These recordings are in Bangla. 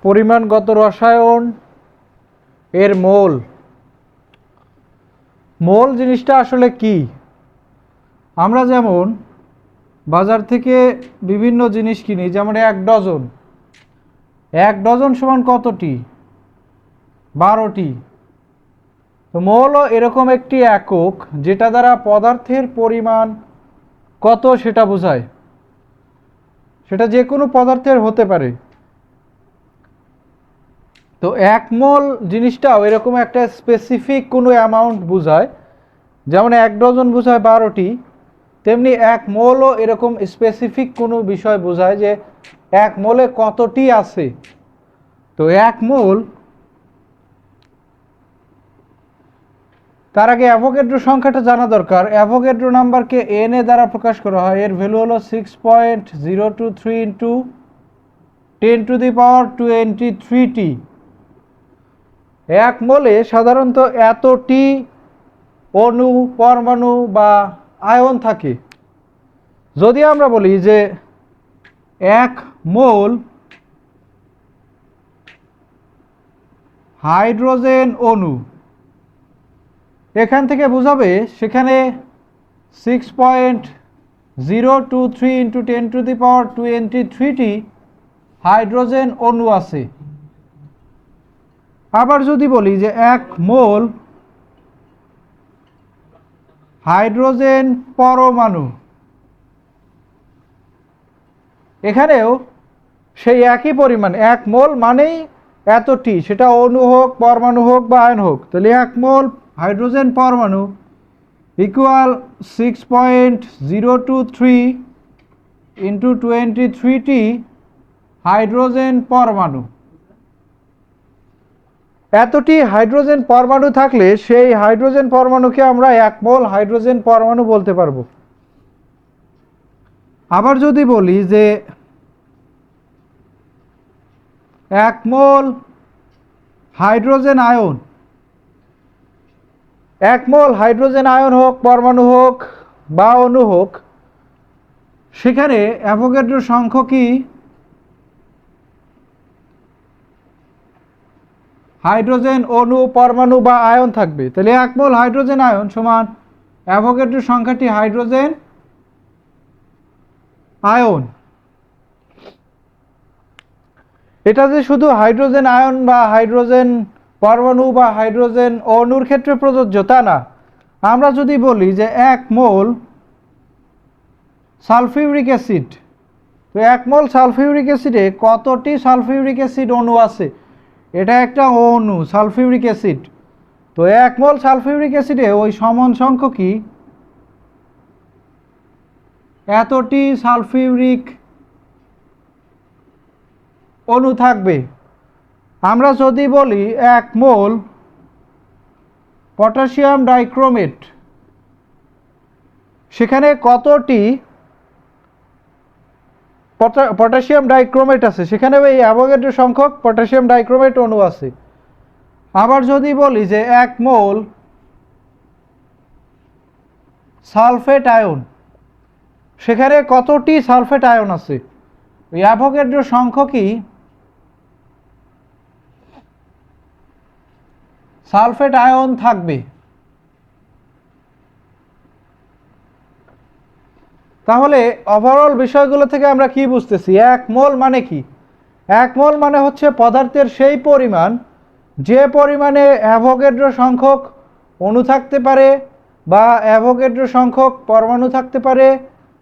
পরিমাণগত রসায়ন এর মোল। মোল জিনিসটা আসলে কি? আমরা যেমন বাজার থেকে বিভিন্ন জিনিস কিনি, যেমন 1 ডজন। 1 ডজন সমান কতটি? 12টি। তো মোলও এরকম একটি একক যেটা দ্বারা পদার্থের পরিমাণ কত সেটা বোঝায়। সেটা যে কোনো পদার্থের হতে পারে। তো 1 মোল জিনিসটাও এরকম একটা স্পেসিফিক কোনো অ্যামাউন্ট বোঝায়। যেমন 1 ডজন বোঝায় 12টি, তেমনি 1 মোলও এরকম স্পেসিফিক কোনো বিষয় বোঝায় যে 1 মোলে কতটি আছে। তো 1 মোল, তার আগে অ্যাভোগাড্রো সংখ্যাটা জানা দরকার। অ্যাভোগাড্রো নাম্বারকে এন এ দ্বারা প্রকাশ করা হয়। এর ভ্যালু হলো 6.023 ইন্টু 10⁻23টি। 1 মোলে সাধারণত এতটি অণু, পরমাণু বা আয়ন থাকে। যদি আমরা বলি যে 1 মোল হাইড্রোজেন অণু, এখান থেকে বোঝাবে সেখানে 6.023 ইন্টু 10⁻23টি হাইড্রোজেন অণু আছে। আবার যদি বলি যে 1 মোল হাইড্রোজেন পরমাণু, এখানেও সেই একই পরিমাণ। 1 মোল মানেই এতটি, সেটা অণু হোক, পরমাণু হোক বা আয়ন হোক। তাহলে 1 মোল হাইড্রোজেন পরমাণু ইকুয়াল 6.023 ইন্টু 23টি হাইড্রোজেন পরমাণু। এতটি হাইড্রোজেন পরমাণু থাকলে সেই হাইড্রোজেন পরমাণুকে আমরা 1 মোল হাইড্রোজেন পরমাণু বলতে পারবো। আবার যদি বলি যে 1 মোল হাইড্রোজেন আয়ন, 1 মোল হাইড্রোজেন আয়ন হোক, পরমাণু হোক বা অণু হোক, সেখানে অ্যাভোগাড্রো সংখ্যকই হাইড্রোজেন অণু, পরমাণু বা আয়ন থাকবে। তাহলে 1 মোল হাইড্রোজেন আয়ন সমান অ্যাভোগাড্রো সংখ্যাটি হাইড্রোজেন আয়ন। এটা যে শুধু হাইড্রোজেন আয়ন বা হাইড্রোজেন পরমাণু বা হাইড্রোজেন অণুর ক্ষেত্রে প্রযোজ্য তা না। আমরা যদি বলি যে 1 মোল সালফিউরিক অ্যাসিড, তো 1 মোল সালফিউরিক অ্যাসিডে কতটি সালফিউরিক অ্যাসিড অণু আছে? এটা একটা অণু, সালফিউরিক অ্যাসিড। তো 1 মোল সালফিউরিক অ্যাসিডে ওই সমান সংখ্যকই এতটি সালফিউরিক অণু থাকবে। আমরা যদি বলি 1 মোল পটাশিয়াম ডাইক্রোমেট, সেখানে কতটি পটাশিয়াম ডাইক্রোমেট আছে? সেখানে ওই অ্যাভোগাড্রো সংখ্যক পটাশিয়াম ডাইক্রোমেট অণু আছে। আবার যদি বলি যে 1 মোল সালফেট আয়ন, সেখানে কতটি সালফেট আয়ন আছে? ওই অ্যাভোগাড্রো সংখ্যকই সালফেট আয়ন থাকবে। তাহলে ওভারঅল বিষয়গুলো থেকে আমরা কি বুঝতেছি? 1 মোল মানে কি? 1 মোল মানে হচ্ছে পদার্থের সেই পরিমাণ যে পরিমাণে অ্যাভোগাড্রো সংখ্যক অণু থাকতে পারে বা অ্যাভোগাড্রো সংখ্যক পরমাণু থাকতে পারে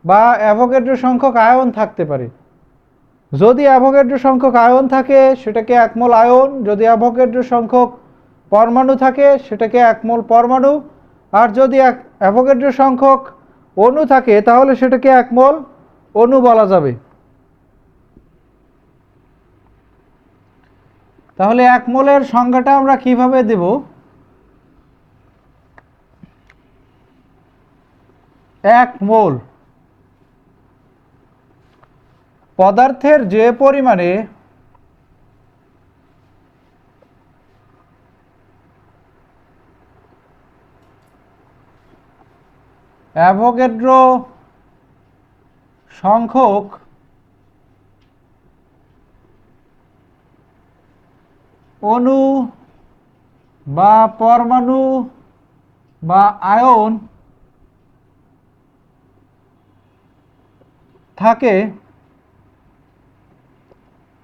বা অ্যাভোগাড্রো সংখ্যক আয়ন থাকতে পারে। যদি অ্যাভোগাড্রো সংখ্যক আয়ন থাকে সেটাকে 1 মোল আয়ন, যদি অ্যাভোগাড্রো সংখ্যক পরমাণু থাকে সেটাকে 1 মোল পরমাণু, আর যদি অ্যাভোগাড্রো সংখ্যক অণু থাকে তাহলে সেটাকে 1 মোল অণু বলা যাবে। তাহলে 1 মোলের সংজ্ঞাটা আমরা কিভাবে দেব? 1 মোল পদার্থের যে পরিমাণে অ্যাভোগাড্রো সংখ্যক অণু বা পরমাণু বা আয়ন থাকে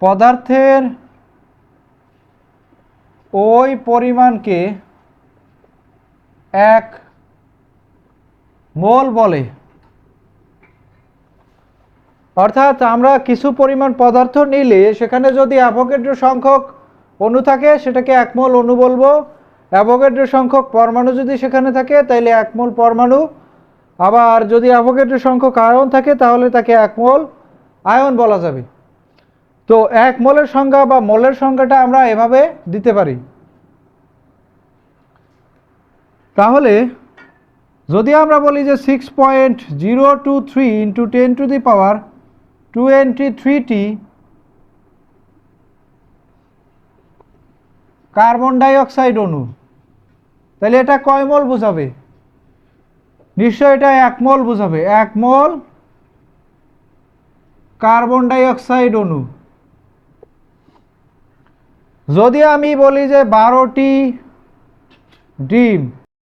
পদার্থের ওই পরিমাণকে এক মোল বলে। অর্থাৎ আমরা কিছু পরিমাণ পদার্থ নিলে সেখানে যদি অ্যাভোগাড্রো সংখ্যক অণু থাকে সেটাকে এক মোল অণু বলবো, অ্যাভোগাড্রো সংখ্যক পরমাণু যদি সেখানে থাকে তাহলে এক মোল পরমাণু, আবার যদি অ্যাভোগাড্রো সংখ্যক আয়ন থাকে তাহলে তাকে এক মোল আয়ন বলা যাবে। তো এক মোলের সংখ্যা বা মোলের সংখ্যাটা আমরা এভাবে দিতে পারি। তাহলে যদি আমরা বলি যে 6.023 ইন্টু 10⁻23 কার্বন ডাইঅক্সাইড অণু, তাহলে এটা কয় মোল বোঝাবে? নিশ্চয় এটা এক মোল বোঝাবে, এক মোল কার্বন ডাইঅক্সাইড অণু। যদি আমি বলি যে 12টি ডিম